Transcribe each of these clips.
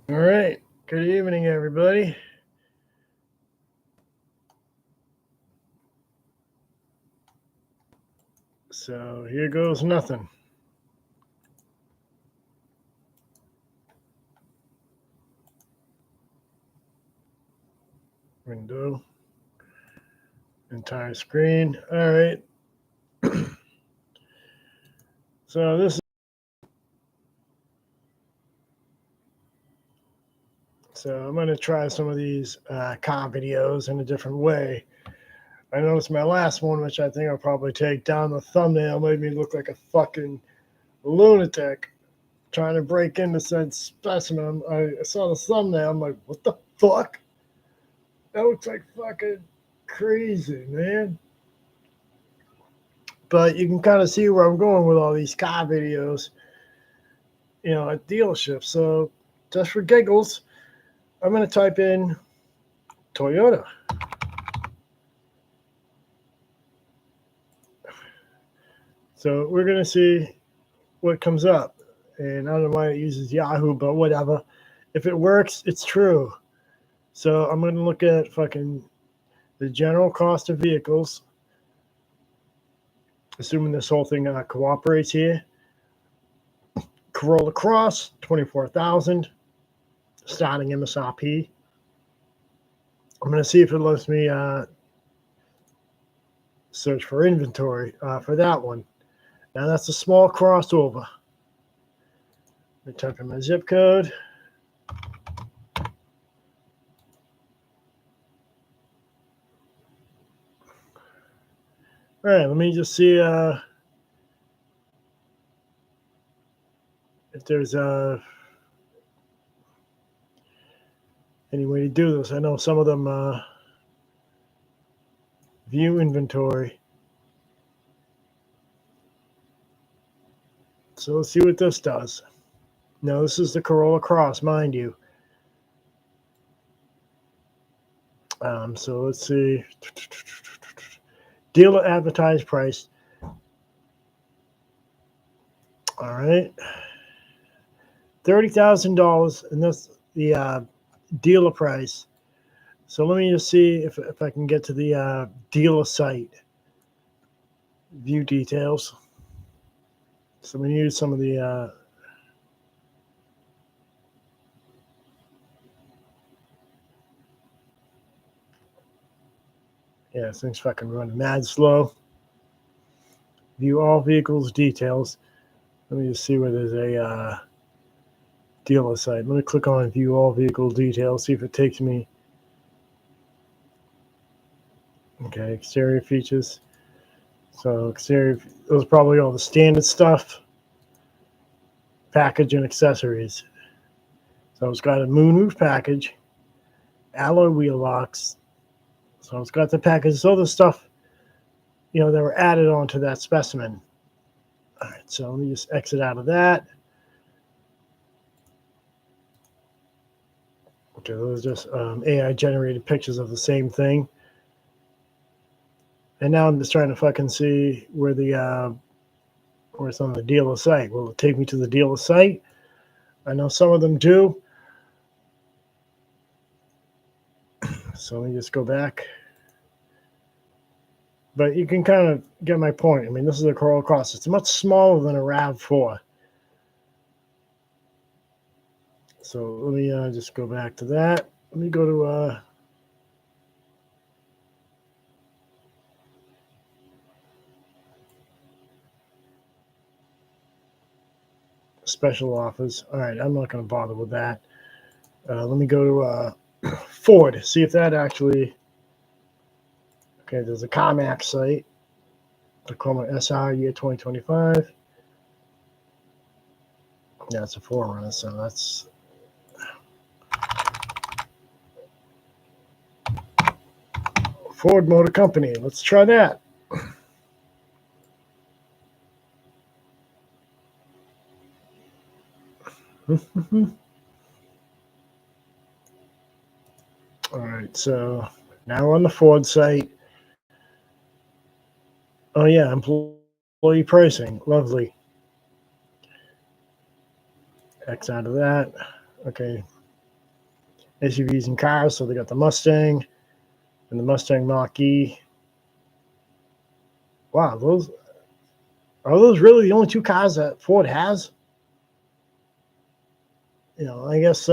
All right. Good evening, everybody. So here goes nothing. Window. Entire screen. All right. So this. So I'm going to try some of these car videos in a different way. I noticed my last one, which I think I'll probably take down the thumbnail, made me look like a fucking lunatic trying to break into said specimen. I saw the thumbnail. I'm like, what the fuck? That looks like fucking crazy, man. But you can kind of see where I'm going with all these car videos, at dealerships. So just for giggles, I'm going to type in Toyota. So we're going to see what comes up. And I don't know why it uses Yahoo, but whatever. If it works, it's true. So I'm going to look at fucking the general cost of vehicles, assuming this whole thing cooperates here. Corolla Cross, $24,000, starting MSRP. I'm going to see if it lets me search for inventory for that one. Now that's a small crossover. Let me type in my zip code. All right, let me just see if there's any way to do this. I know some of them view inventory. So let's see what this does. Now this is the Corolla Cross, mind you. So let's see. Dealer advertised price. All right. $30,000, and that's the dealer price. So let me just see if I can get to the dealer site. View details. So I'm going to use some of the yeah, this thing's fucking running mad slow. View all vehicles details. Let me just see where there's a dealer site. Let me click on view all vehicle details, see if it takes me. Okay, exterior features. So exterior, those are probably all the standard stuff. Package and accessories. So it's got a moonroof package, alloy wheel locks. So it's got the package, so the stuff, that were added onto that specimen. All right, so let me just exit out of that. Okay, those are just AI generated pictures of the same thing. And now I'm just trying to fucking see where where it's on the dealer site. Will it take me to the dealer site? I know some of them do. So let me just go back. But you can kind of get my point. I mean, this is a Corolla Cross. It's much smaller than a RAV4. So let me just go back to that. Let me go to special offers. All right, I'm not going to bother with that. Let me go to Ford, see if that actually. Okay, there's a CarMax site. Tacoma SR year 2025. Yeah, it's a 4Runner, so that's. Ford Motor Company. Let's try that. All right, so now we're on the Ford site. Oh yeah, employee pricing. Lovely. X out of that. Okay. SUVs and cars. So they got the Mustang and the Mustang Mach-E. Wow, are those really the only two cars that Ford has? I guess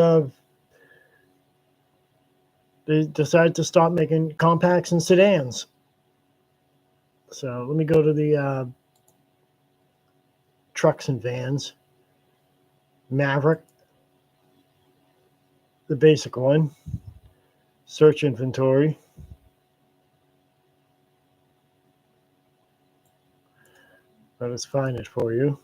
they decided to stop making compacts and sedans. So let me go to the trucks and vans. Maverick, the basic one. Search inventory. Let us find it for you.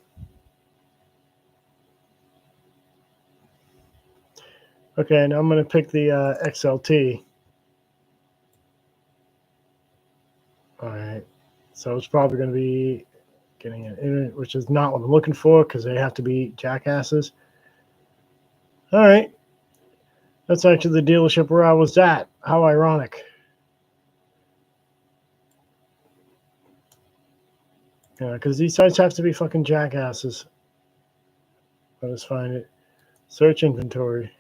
Okay, now I'm going to pick the XLT. All right, so it's probably going to be getting an internet, which is not what I'm looking for because they have to be jackasses. All right, that's actually the dealership where I was at. How ironic. Yeah, because these sites have to be fucking jackasses. Let us find it. Search inventory.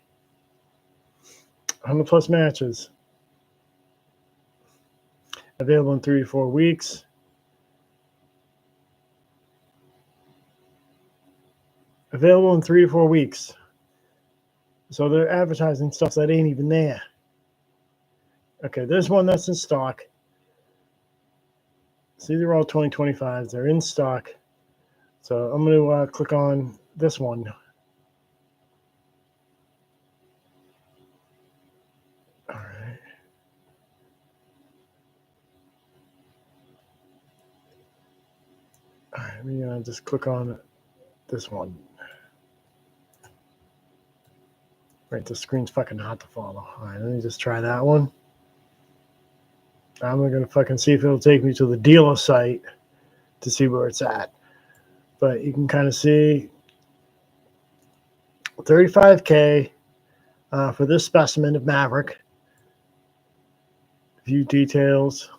100 plus matches. Available in 3 to 4 weeks. Available in 3 to 4 weeks. So they're advertising stuff that ain't even there. Okay, there's one that's in stock. See, they're all 2025s. They're in stock. So I'm going to click on this one. All right. All right, let me just click on this one. Right, the screen's fucking hard to follow. All right, let me just try that one. I'm going to fucking see if it'll take me to the dealer site to see where it's at. But you can kind of see $35K for this specimen of Maverick. View details.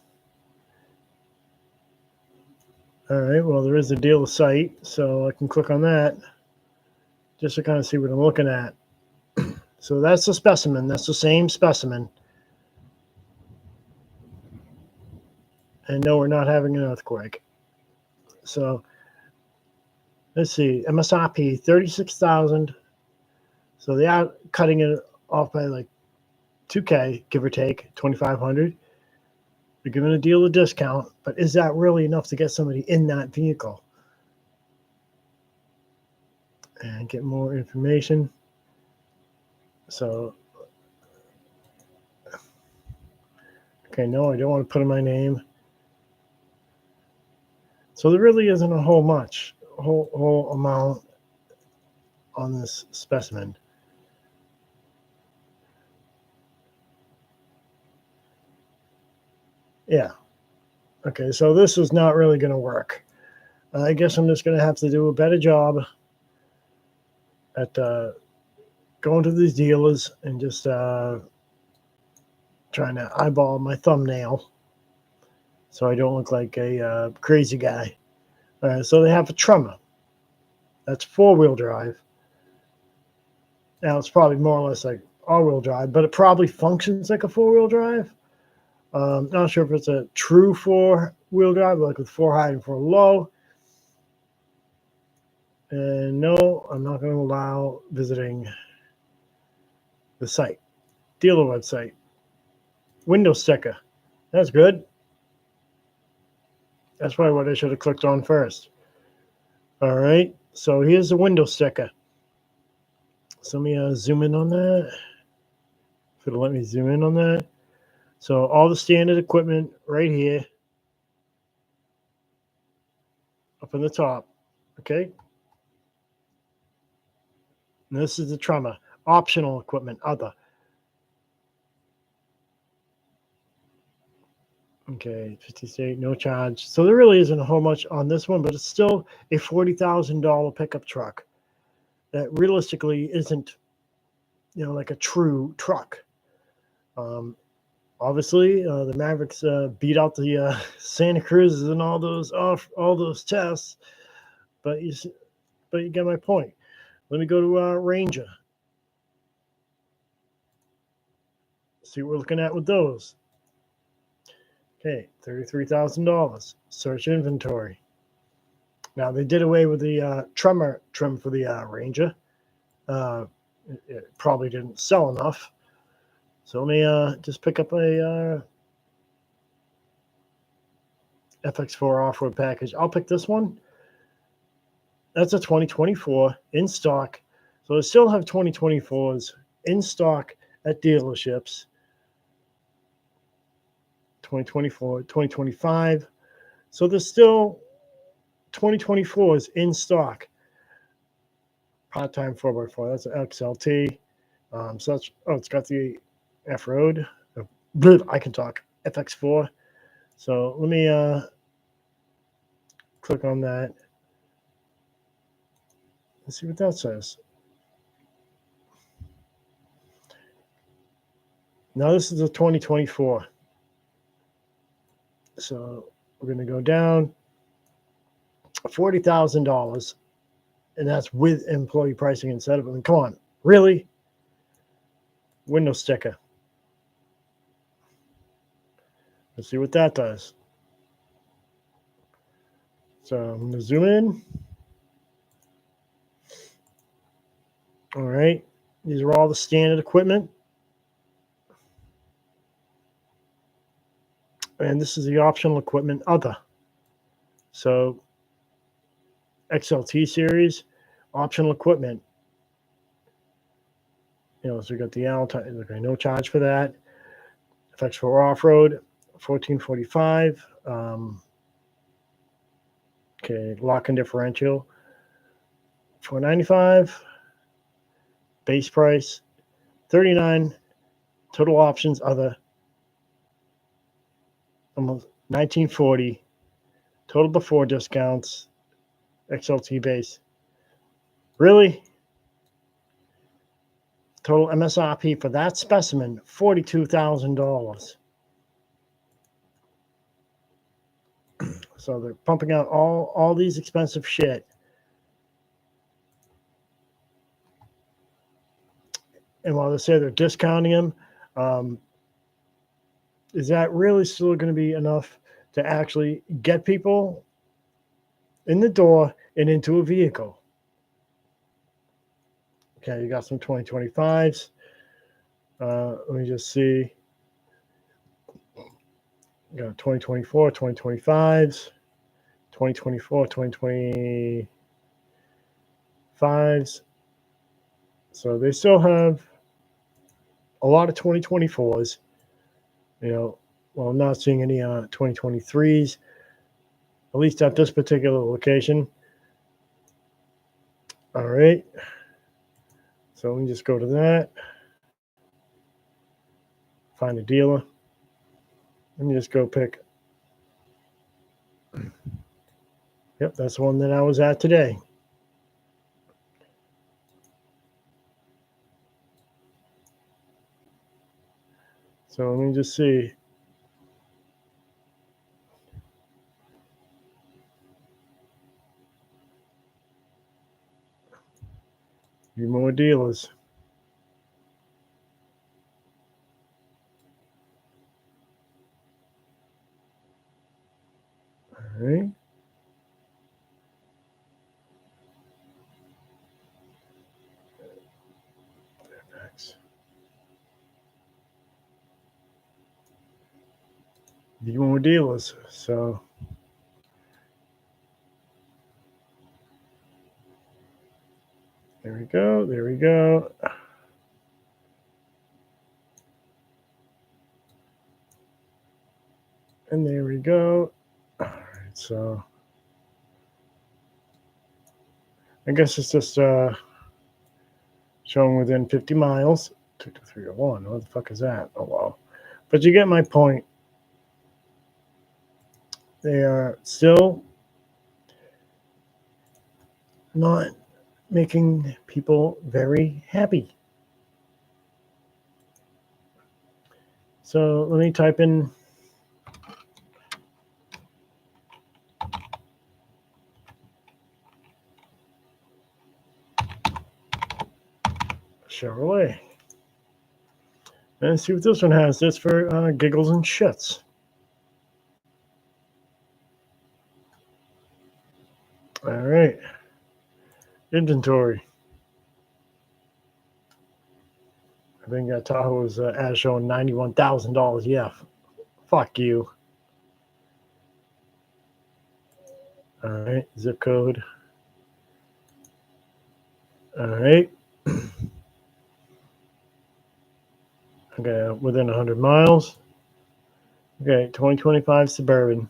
All right, well, there is a dealer site, so I can click on that just to kind of see what I'm looking at. So that's the specimen. That's the same specimen. And no, we're not having an earthquake. So let's see. MSRP, $36,000. So they are cutting it off by like $2K, give or take, $2,500. They're giving a dealer discount, but is that really enough to get somebody in that vehicle? And get more information. So, okay, no, I don't want to put in my name. So there really isn't a whole amount on this specimen. Yeah. Okay, so this is not really going to work. I guess I'm just going to have to do a better job at going to these dealers and just trying to eyeball my thumbnail so I don't look like a crazy guy. So they have a Tremor. That's 4-wheel drive. Now, it's probably more or less like all-wheel drive, but it probably functions like a 4-wheel drive. Not sure if it's a true 4-wheel drive, like with 4 high and 4 low. And no, I'm not going to allow visiting the site. Dealer website. Window sticker. That's good. That's probably what I should have clicked on first. All right, so here's the window sticker. So let me zoom in on that. If it'll let me zoom in on that. So all the standard equipment right here. Up in the top. Okay. And this is the Tremor. Optional equipment, other. Okay, 50 state, no charge. So there really isn't a whole much on this one, but it's still a $40,000 pickup truck that realistically isn't, like a true truck. Obviously, the Mavericks beat out the Santa Cruzes and all those tests, but you get my point. Let me go to Ranger. see what we're looking at with those. Okay, $33,000. Search inventory. Now, they did away with the tremor trim for the Ranger. It probably didn't sell enough. So let me just pick up a FX4 off-road package. I'll pick this one. That's a 2024 in stock. So they still have 2024s in stock at dealerships. 2024, 2025. So there's still 2024s in stock. Part-time 4x4. That's an XLT. It's got the F-Road. I can talk. FX4. So let me click on that. Let's see what that says. Now this is a 2024. So we're going to go down $40,000, and that's with employee pricing instead of. I mean, come on, really? Window sticker. Let's see what that does. So I'm going to zoom in. All right, these are all the standard equipment. And this is the optional equipment other. So XLT series, optional equipment. So we got the okay, no charge for that. FX4 off-road, $1,445. Okay, lock and differential, $495. Base price, $39. Total options other, almost $1,940. Total before discounts, XLT base. Really? Total MSRP for that specimen, $42,000. So they're pumping out all these expensive shit. And while they say they're discounting them, is that really still going to be enough to actually get people in the door and into a vehicle? Okay, you got some 2025s. Let me just see. You got 2024, 2025s, 2024, 2025s. So they still have a lot of 2024s. Well, I'm not seeing any 2023s, at least at this particular location. All right. So let me just go to that. Find a dealer. Let me just go pick. Yep, that's the one that I was at today. So let me just see. Few more dealers. All right. Few more dealers. So there we go. There we go. And there we go. All right, so I guess it's just showing within 50 miles. 22301. What the fuck is that? Oh, wow. But you get my point. They are still not making people very happy. So let me type in Chevrolet. And let's see what this one has. This for giggles and shits. All right. Inventory. I think that Tahoe is as shown $91,000. Yeah. Fuck you. All right. Zip code. All right. Okay. Within 100 miles. Okay. 2025 Suburban.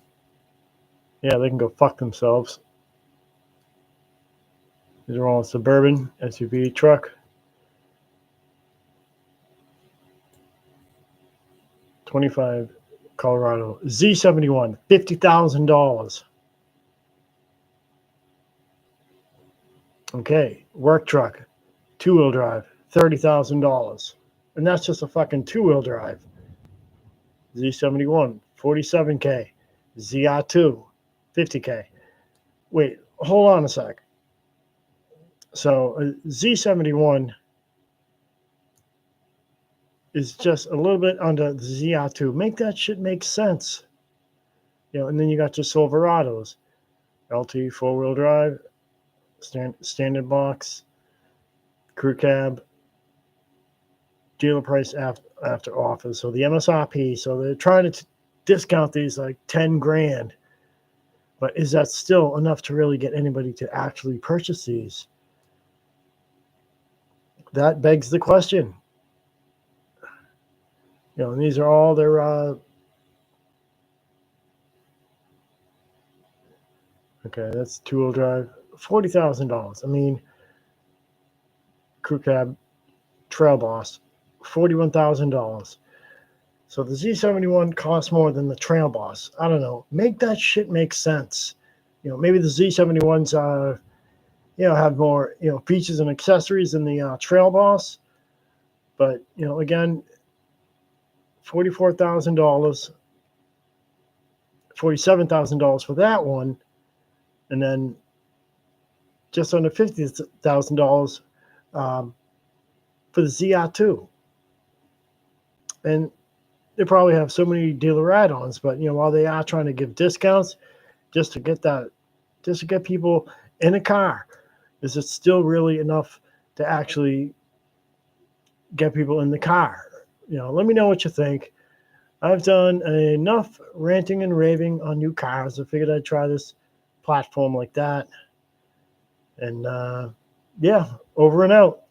Yeah, they can go fuck themselves. These are all Suburban SUV truck. 25 Colorado Z71, $50,000. Okay, work truck, two-wheel drive, $30,000, and that's just a fucking two-wheel drive. Z71, 47K, ZR2, 50K. Wait, hold on a sec. So Z71 is just a little bit under the ZR2. Make that shit make sense. And then you got your Silverados, LT four-wheel drive, standard box, crew cab, dealer price after offer. So the MSRP. So they're trying to discount these like 10 grand. But is that still enough to really get anybody to actually purchase these? That begs the question. And these are all their okay, that's two-wheel drive, $40,000. I mean, crew cab, trail boss, $41,000. So the Z71 costs more than the trail boss. I don't know. Make that shit make sense. Maybe the Z71s have more features and accessories than the trail boss. But again, $44,000, $47,000 for that one, and then just under $50,000 for the ZR2. And they probably have so many dealer add-ons, but while they are trying to give discounts just to get people in a car, is it still really enough to actually get people in the car? Let me know what you think. I've done enough ranting and raving on new cars. I figured I'd try this platform like that. And yeah, over and out.